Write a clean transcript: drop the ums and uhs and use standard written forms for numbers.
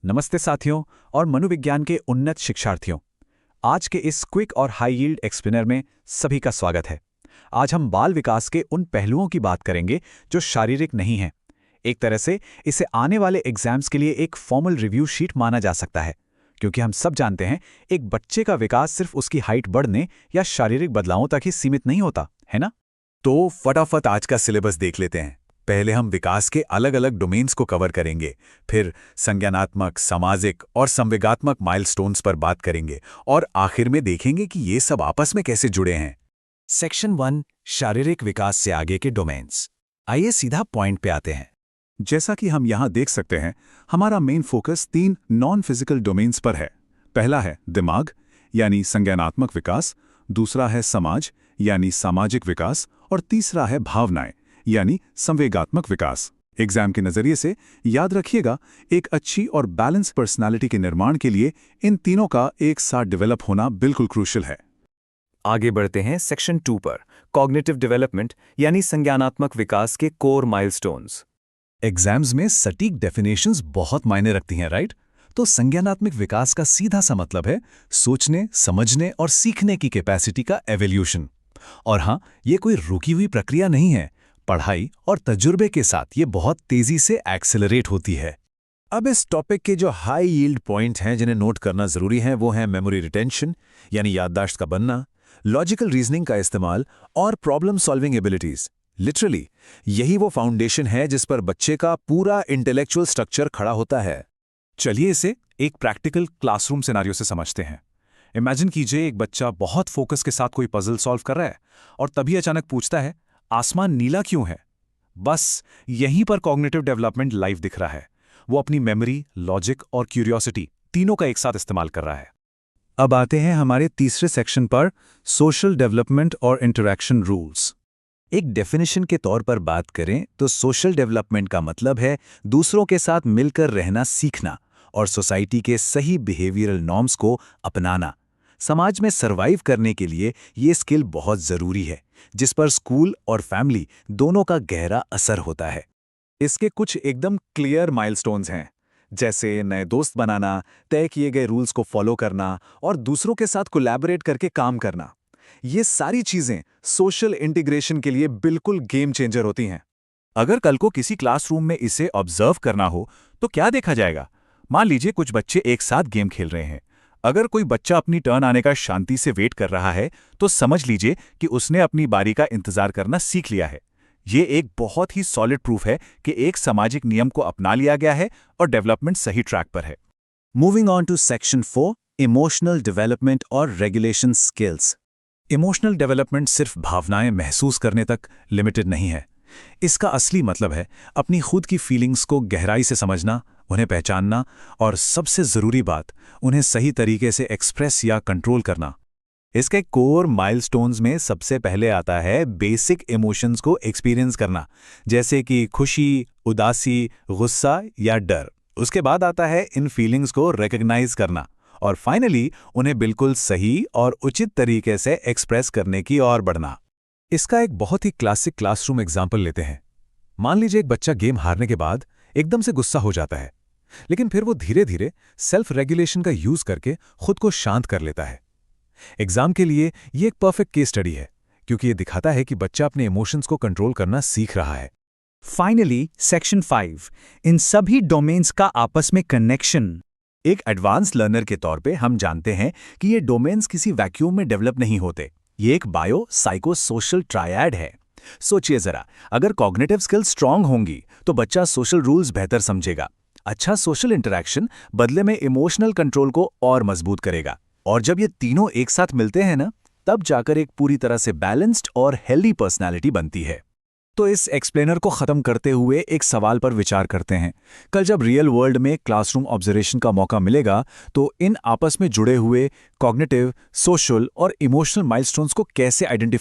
नमस्ते साथियों और मनोविज्ञान के उन्नत शिक्षार्थियों। आज के इस क्विक और हाई यील्ड एक्सप्लेनर में सभी का स्वागत है। आज हम बाल विकास के उन पहलुओं की बात करेंगे जो शारीरिक नहीं हैं। एक तरह से इसे आने वाले एग्जाम्स के लिए एक फॉर्मल रिव्यू शीट माना जा सकता है, क्योंकि हम सब जानते हैं एक बच्चे का विकास सिर्फ उसकी हाइट बढ़ने या शारीरिक बदलावों तक ही सीमित नहीं होता, है ना? तो फटाफट आज का सिलेबस देख लेते हैं। पहले हम विकास के अलग अलग डोमेन्स को कवर करेंगे, फिर संज्ञानात्मक, सामाजिक और संवेगात्मक माइलस्टोन्स पर बात करेंगे और आखिर में देखेंगे कि ये सब आपस में कैसे जुड़े हैं। सेक्शन 1 शारीरिक विकास से आगे के डोमेन्स। आइए सीधा पॉइंट पे आते हैं। जैसा कि हम यहाँ देख सकते हैं, हमारा main focus 3 non physical domains पर है। पहला है दिमाग यानी संज्ञानात्मक विकास, दूसरा है समाज यानी सामाजिक विकास और तीसरा है भावनाएं यानी संवेगात्मक विकास। एग्जाम के नजरिए से याद रखिएगा, एक अच्छी और बैलेंस पर्सनालिटी के निर्माण के लिए इन तीनों का एक साथ डेवलप होना बिल्कुल क्रूशियल है। आगे बढ़ते हैं सेक्शन 2 पर, कॉग्निटिव डेवलपमेंट यानी संज्ञानात्मक विकास के कोर माइलस्टोन्स। एग्जाम्स में सटीक डेफिनेशंस बहुत मायने रखती हैं, राइट? तो संज्ञानात्मक विकास का सीधा सा मतलब है सोचने, समझने और सीखने की कैपेसिटी का एवोल्यूशन। और हाँ, ये कोई रुकी हुई प्रक्रिया नहीं है। पढ़ाई और तजुर्बे के साथ ये बहुत तेजी से एक्सेलरेट होती है। अब इस टॉपिक के जो हाई यील्ड पॉइंट हैं जिन्हें नोट करना जरूरी है, वो हैं मेमोरी रिटेंशन यानी याददाश्त का बनना, लॉजिकल रीजनिंग का इस्तेमाल और प्रॉब्लम सॉल्विंग एबिलिटीज। लिटरली यही वो फाउंडेशन है जिस पर बच्चे का पूरा इंटेलेक्चुअल स्ट्रक्चर खड़ा होता है। चलिए इसे एक प्रैक्टिकल क्लासरूम सिनेरियो से समझते हैं। इमेजिन कीजिए एक बच्चा बहुत फोकस के साथ कोई पजल सॉल्व कर रहा है और तभी अचानक पूछता है, आसमान नीला क्यों है? बस यहीं पर कॉग्निटिव डेवलपमेंट लाइव दिख रहा है। वो अपनी मेमोरी, लॉजिक और क्यूरियोसिटी तीनों का एक साथ इस्तेमाल कर रहा है। अब आते हैं हमारे तीसरे सेक्शन पर, सोशल डेवलपमेंट और इंटरैक्शन रूल्स। एक डेफिनेशन के तौर पर बात करें तो सोशल डेवलपमेंट का मतलब है दूसरों के साथ मिलकर रहना सीखना और सोसाइटी के सही बिहेवियरल नॉर्म्स को अपनाना। समाज में सर्वाइव करने के लिए ये स्किल बहुत ज़रूरी है, जिस पर स्कूल और फैमिली दोनों का गहरा असर होता है। इसके कुछ एकदम क्लियर माइलस्टोन्स हैं, जैसे नए दोस्त बनाना, तय किए गए रूल्स को फॉलो करना और दूसरों के साथ कोलैबोरेट करके काम करना। ये सारी चीजें सोशल इंटीग्रेशन के लिए बिल्कुल गेम चेंजर होती हैं। अगर कल को किसी क्लासरूम में इसे ऑब्जर्व करना हो तो क्या देखा जाएगा? मान लीजिए कुछ बच्चे एक साथ गेम खेल रहे हैं। अगर कोई बच्चा अपनी टर्न आने का शांति से वेट कर रहा है तो समझ लीजिए कि उसने अपनी बारी का इंतजार करना सीख लिया है। ये एक बहुत ही सॉलिड प्रूफ है कि एक सामाजिक नियम को अपना लिया गया है और डेवलपमेंट सही ट्रैक पर है। Moving on to section 4, emotional development और रेगुलेशन स्किल्स। इमोशनल डेवलपमेंट सिर्फ भावनाएं महसूस करने तक लिमिटेड नहीं है। इसका असली मतलब है अपनी खुद की फीलिंग्स को गहराई से समझना, उन्हें पहचानना और सबसे ज़रूरी बात, उन्हें सही तरीके से एक्सप्रेस या कंट्रोल करना। इसके कोर माइलस्टोन्स में सबसे पहले आता है बेसिक इमोशंस को एक्सपीरियंस करना, जैसे कि खुशी, उदासी, गुस्सा या डर। उसके बाद आता है इन फीलिंग्स को रिकॉग्नाइज करना और फाइनली उन्हें बिल्कुल सही और उचित तरीके से एक्सप्रेस करने की ओर बढ़ना। इसका एक बहुत ही क्लासिक क्लासरूम एग्जाम्पल लेते हैं। मान लीजिए एक बच्चा गेम हारने के बाद एकदम से गुस्सा हो जाता है, लेकिन फिर वो धीरे धीरे सेल्फ रेगुलेशन का यूज करके खुद को शांत कर लेता है। एग्जाम के लिए ये एक परफेक्ट केस स्टडी है, क्योंकि ये दिखाता है कि बच्चा अपने इमोशंस को कंट्रोल करना सीख रहा है। फाइनली सेक्शन 5, इन सभी डोमेन्स का आपस में कनेक्शन। एक एडवांस लर्नर के तौर पे हम जानते हैं कि ये डोमेन्स किसी वैक्यूम में डेवलप नहीं होते। ये एक बायो साइको सोशल ट्रायड है। सोचिए जरा, अगर कॉग्निटिव स्किल्स स्ट्रांग होंगी तो बच्चा सोशल रूल्स बेहतर समझेगा। अच्छा सोशल इंटरैक्शन बदले में इमोशनल कंट्रोल को और मजबूत करेगा। और जब ये तीनों एक साथ मिलते हैं ना, तब जाकर एक पूरी तरह से बैलेंस्ड और हेल्दी पर्सनैलिटी बनती है। तो इस एक्सप्लेनर को खत्म करते हुए एक सवाल पर विचार करते हैं। कल जब रियल वर्ल्ड में क्लासरूम ऑब्जर्वेशन का मौका मिलेगा तो इन आपस में जुड़े हुए कॉग्निटिव, सोशल और इमोशनल माइलस्टोन्स को कैसे आइडेंटिफाई